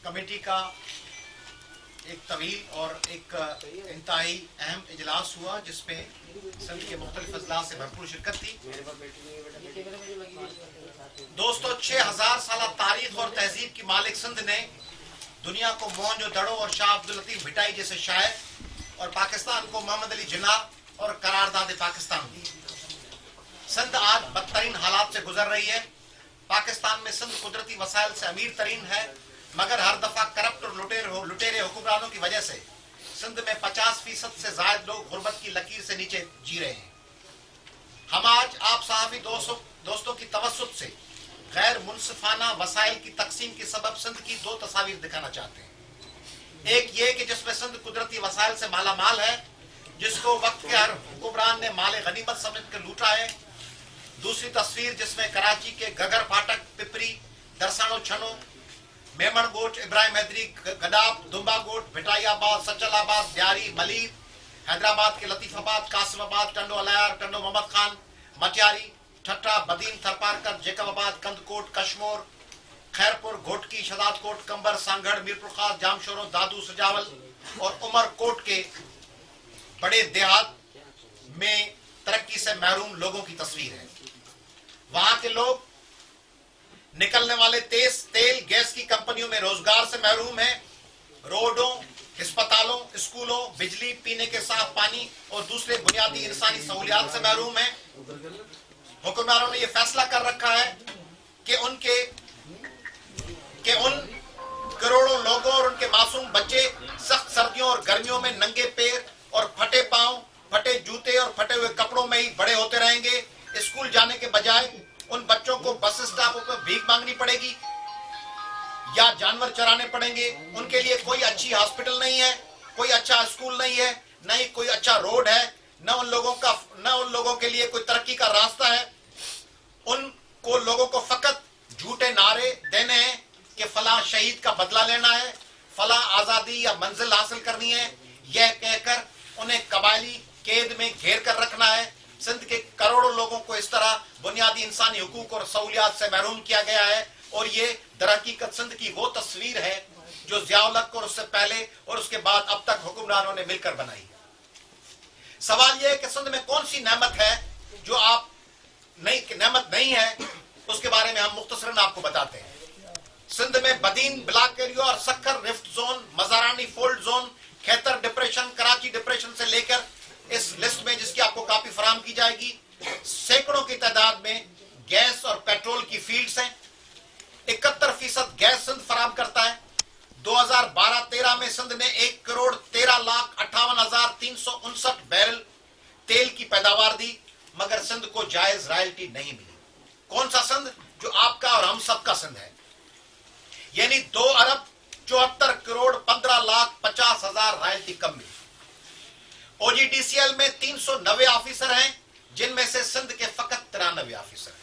Committee का एक तवील और एक इंतहाई अहम इजलास हुआ जिसमें सिंध के मुख्तलिफ अजलास से भरपूर शिरकत थी। दोस्तों, 6000 साल तारीख और तहजीब की मालिक सिंध ने दुनिया को मोहनजोदड़ो और शाह अब्दुल लतीफ भिटाई जैसे शायर और पाकिस्तान को मोहम्मद अली जिन्ना और करारदाद पाकिस्तान दी। सिंध आज बदतरीन हालात से गुजर रही है। पाकिस्तान में सिंध कुदरती वसाइल से अमीर तरीन है, मगर हर दफा करप्ट और लुटेरे हुक्मरानों की वजह से सिंध में 50% से ज्यादा लोग गुर्बत की लकीर से नीचे जी रहे हैं। हम आज आप सहाफी दोस्तों की तवस्सुत से गैर मुनसिफाना वसाइल की तकसीम के सबब सिंध की दो तस्वीर दिखाना चाहते हैं। एक ये कि जिसमें सिंध कुदरती वसाइल से माला माल है, जिसको वक्त के हर हुक्मरान ने माले गनीमत समझ कर लूटा है। दूसरी तस्वीर जिसमें कराची के गगर फाटक, पिपरी, दरसानो छनो, मेमन गोट, इब्राहिम हैदरी, गडाब, दुम्बा गोट, भिटाइयाबाद, सचलाबाद, ब्यारी, मलीर, हैदराबाद के लतीफाबाद, कासिमाबाद, टंडो अलायार, टंडो मोहम्मद खान, मटियारी, ठट्टा, बदीन, थरपारकर, जेकबाबाद, कंदकोट, कश्मोर, खैरपुर, घोटकी, शदादकोट, कंबर, सांगड़, मीरपुर खास, जामशोरो, दादू, सजावल और उमरकोट के बड़े देहात में तरक्की से महरूम लोगों की तस्वीर है। वहां के लोग निकलने वाले तेल गैस की कंपनियों में रोजगार से महरूम है। रोडों, अस्पतालों, स्कूलों, बिजली, पीने के साफ पानी और दूसरे बुनियादी इंसानी सहूलियात से महरूम है। हुक्मरानों ने यह फैसला कर रखा है कि उन करोड़ों लोगों और उनके मासूम बच्चे सख्त सर्दियों और गर्मियों में नंगे पैर और फटे पांव, फटे जूते और फटे हुए कपड़ों में ही बड़े होते रहेंगे। स्कूल जाने के बजाय उन बच्चों को बस स्टॉपों पर भीख मांगनी पड़ेगी या जानवर चराने पड़ेंगे। उनके लिए कोई अच्छी हॉस्पिटल नहीं है, कोई अच्छा स्कूल नहीं है, न ही कोई अच्छा रोड है, न उन लोगों के लिए कोई तरक्की का रास्ता है। उनको लोगों को फकत झूठे नारे देने हैं कि फला शहीद का बदला लेना है, फला आजादी या मंजिल हासिल करनी है। यह कहकर उन्हें कबायली कैद में घेर कर रखना है। सिंध के करोड़ों लोगों को इस तरह बुनियादी इंसानी हुकूक और सहूलियात से महरूम किया गया है। और ये दरहकीकत सिंध की वो तस्वीर है जो ज़ियाउल हक और उससे पहले और उसके बाद अब तक हुक्मरानों ने मिलकर बनाई। सवाल यह है कि सिंध में कौन सी नेमत है जो आप नेमत नहीं है, उसके बारे में हम मुख्तसरन आपको बताते हैं। सिंध में बदीन ब्लॉक एरिया और Sukkur rift zone, Mazarani fold zone, Khaitar depression, Karachi depression से लेकर इस लिस्ट में, जिसकी आपको काफी फराम की जाएगी, सैकड़ों की तादाद में गैस और पेट्रोल की फील्ड्स हैं। 71% गैस सिंध फराम करता है। 2012-13 में सिंध ने 1,13,58,359 बैरल तेल की पैदावार दी, मगर सिंध को जायज रॉयल्टी नहीं मिली। कौन सा सिंध? जो आपका और हम सबका सिंध है, यानी 2,74,15,50,000 रॉयल्टी कम मिली। ओजीडीसीएल में 390 ऑफिसर हैं, जिनमें से सिंध के फकत 93 ऑफिसर हैं।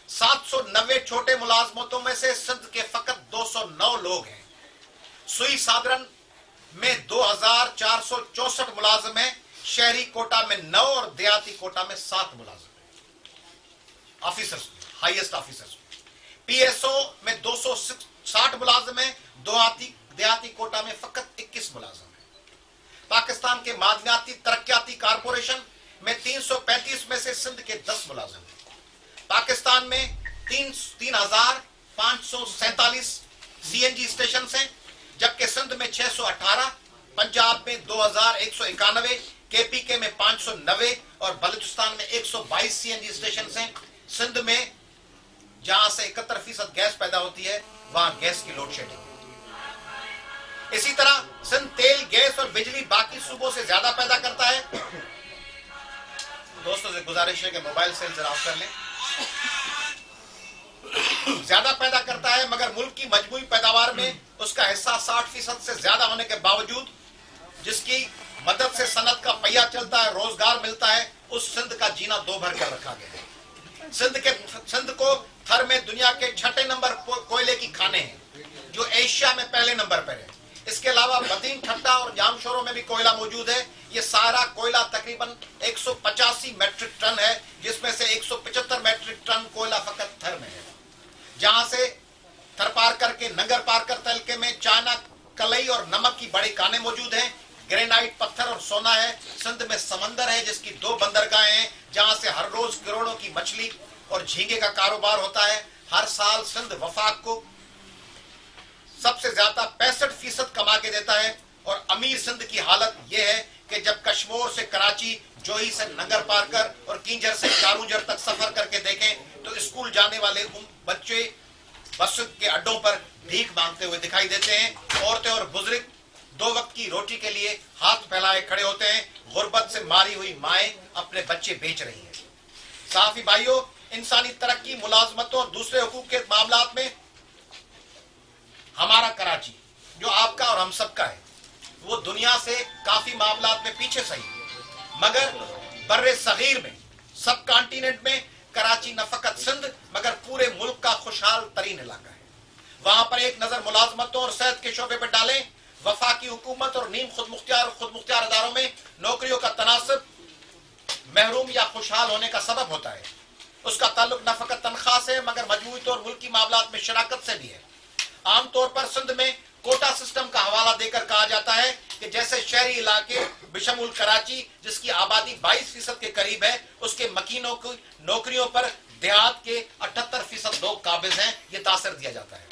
790 छोटे मुलाजमतों में से सिंध के फकत 209 लोग हैं। सुई साधारण में 2,464 मुलाजिम हैं। शहरी कोटा में 9 और देहाती कोटा में 7 मुलाजिम हैं, ऑफिसर्स, हाईएस्ट ऑफिसर्स। पीएसओ में 260 मुलाजिम हैं। देहाती कोटा में फकत 21 मुलाजिम हैं। पाकिस्तान के मादनियाती तरक्याती कारपोरेशन में 335 में से सिंध के 10 मुलाजिम हैं। पाकिस्तान में 3,547 सीएनजी स्टेशन हैं, जबकि सिंध में 618, पंजाब में 2,191, केपीके में 590 और बलूचिस्तान में 122 सीएनजी स्टेशन हैं। सिंध में जहां से 71% गैस पैदा होती है, वहां गैस की लोड शेडिंग है। इसी तरह सिंध तेल, गैस और बिजली बाकी सूबों से ज्यादा पैदा करता है। दोस्तों से गुजारिश है कि मोबाइल सेल जरा ऑफ कर लें। ज्यादा पैदा करता है, मगर मुल्क की मजमूई पैदावार में उसका हिस्सा 60% से ज्यादा होने के बावजूद, जिसकी मदद से सनत का पहिया चलता है, रोजगार मिलता है, उस सिंध का जीना दो भर कर रखा गया है। सिंध को थर में दुनिया के 6ठे नंबर कोयले की खाने हैं, जो एशिया में पहले नंबर पर है। इसके अलावा बदीन, ठट्टा और जामशोरों में भी कोयला मौजूद है। ये सारा कोयला तकरीबन 185 मेट्रिक टन है, जिसमें से 175 मेट्रिक टन कोयला फकत थर में है, जहां से थरपारकर के नंगर पारकर तहलके में चाना, कलई और नमक की बड़ी कानें मौजूद हैं। ग्रेनाइट पत्थर और सोना है। सिंध में समंदर है जिसकी 2 बंदरगाहें हैं जहां से हर रोज करोड़ों की मछली और झींगे का कारोबार होता है। हर साल सिंध वफाक को सबसे ज्यादा 65% कमा के देता है। और अमीर सिंध की हालत यह है कि जब कश्मीर से कराची, जोही से नंगर पारकर और किंजर से चारूंजर तक सफर करके देखें तो स्कूल जाने वाले बच्चे बस के अड्डों पर भीख मांगते हुए दिखाई देते हैं। औरतें और बुजुर्ग 2 वक्त की रोटी के लिए हाथ फैलाए खड़े होते हैं। गुर्बत से मारी हुई माएं अपने बच्चे बेच रही हैं। साफी भाइयों, इंसानी तरक्की, मुलाजमतों और दूसरे हुकूक के मामलात में हमारा कराची, जो आपका और हम सबका है, वो दुनिया से काफी मामलात में पीछे सही है। मगर बर्रे सगीर में, सब कॉन्टिनेंट में कराची न फकत सिंध मगर पूरे मुल्क का खुशहाल तरीन इलाका है। वहां पर एक नजर मुलाजमतों और सेहत के शोबे पर डालें। वफाकी हुकूमत और नीम खुद मुख्तियार इदारों में नौकरियों का तनासब महरूम या खुशहाल होने का सबब होता है। उसका ताल्लुक न फकत तनख्वाह से मगर मजमूई तौर मुल्की मामलात में शराकत से भी है। आमतौर पर सिंध में कोटा सिस्टम का हवाला देकर कहा जाता है कि जैसे शहरी इलाके बिशमुल कराची, जिसकी आबादी 22% के करीब है, उसके मकीनों की नौकरियों पर देहात के 78% लोग काबिज हैं, ये तासर दिया जाता है।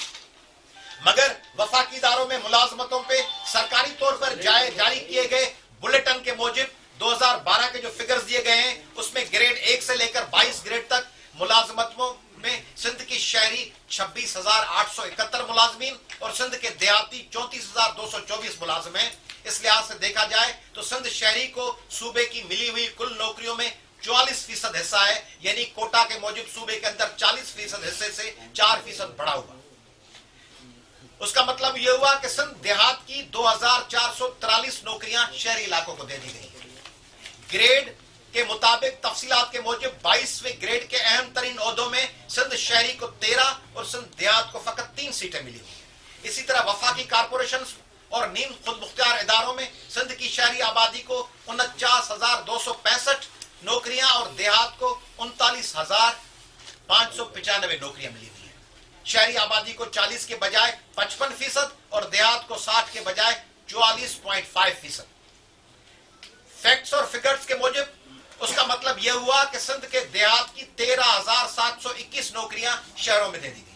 मगर वफाकी इदारों में मुलाजमतों पे सरकारी तौर पर जारी किए गए बुलेटिन के मुजिब 2012 के जो फिगर्स दिए गए हैं, उसमें ग्रेड 1 से लेकर 22 ग्रेड तक मुलाजमतों में सिंध की शहरी 26,871 मुलाजमीन और सिंध के देहाती 34,224 मुलाजिम हैं। इस लिहाज से देखा जाए तो सिंध शहरी को सूबे की मिली हुई कुल नौकरियों में 44% हिस्सा है, यानी कोटा के मुजिब सूबे के अंदर 40% हिस्से से 4% बढ़ा हुआ। उसका मतलब यह हुआ कि सिंध देहात की 2,443 नौकरियां शहरी इलाकों को दे दी गई है। ग्रेड के मुताबिक तफसीलात के मुजिब 22वें ग्रेड के अहम तरीन ओहदों में सिंध शहरी को 13 और सिंध देहात को फकत 3 सीटें मिली हुई है। इसी तरह वफाकी कारपोरेशन और नीम खुद मुख्तियार इदारों में सिंध की शहरी आबादी को 49,265 नौकरियां और देहात को 39,595 नौकरियां मिली हुई है। शहरी आबादी को 40 के बजाय 55% और देहात को 60 के बजाय 44.5%। फैक्ट्स और फिगर्स के मुजिब उसका मतलब यह हुआ कि सिंध के देहात की 13,721 नौकरियां शहरों में दे दी गई।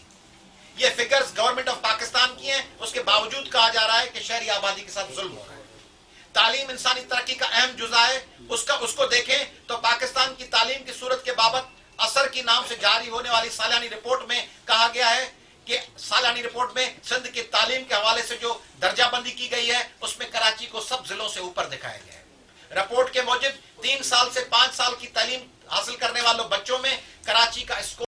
ये फिगर्स गवर्नमेंट ऑफ पाकिस्तान की हैं, उसके बावजूद कहा जा रहा है कि शहरी आबादी के साथ जुल्म हो रहा है। तालीम इंसानी तरक्की का अहम जुज़ा है। उसको देखें तो पाकिस्तान की तालीम की सूरत के बाबत असर की नाम से जारी होने वाली सालानी रिपोर्ट में कहा गया है कि सालानी रिपोर्ट में सिंध की तालीम के हवाले से जो दर्जाबंदी की गई है, उसमें कराची को सब जिलों से ऊपर दिखाया गया है। रिपोर्ट के मुजिब 3 साल से 5 साल की तालीम हासिल करने वालों बच्चों में कराची का स्कोर